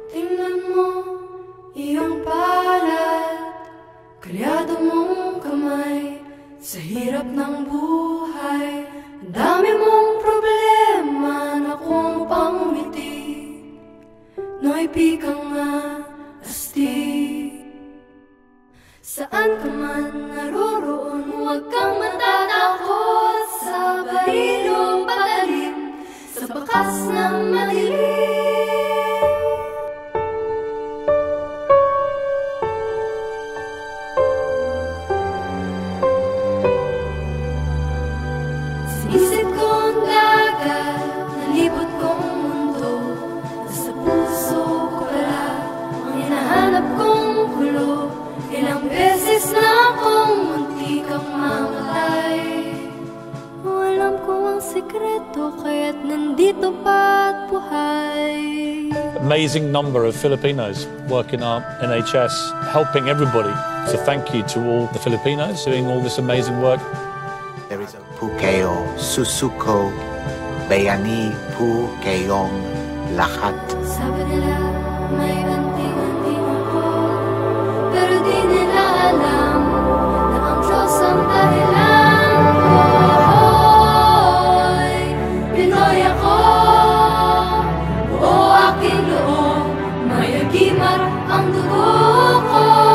Tingnan mo, iyong palad, kalyado mong kamay, sa hirap ng buhay. Ang dami mong problema na kung pangiti, no'y pikang nga astig. Saan ka man naroroon, huwag kang matatakot sa barilong patalim, sa bakas ng madilim. Isip kong dagat, nalibot kong mundo, nasa puso ko pala ang hinahanap kong gulo. Ilang beses na akong munti kang mamatay. Alam ko ang sekreto, kaya't nandito pa at buhay. Amazing number of Filipinos work in our NHS, helping everybody. So thank you to all the Filipinos doing all this amazing work. There is a po kayo, susuko, bayani po kayong lahat. Sabi nila may anting-anting ako, pero di nila alam na ang Diyos ang dahilan ko. Hoy, Pinoy ako, buo aking loob, may agimar ang dugo ko.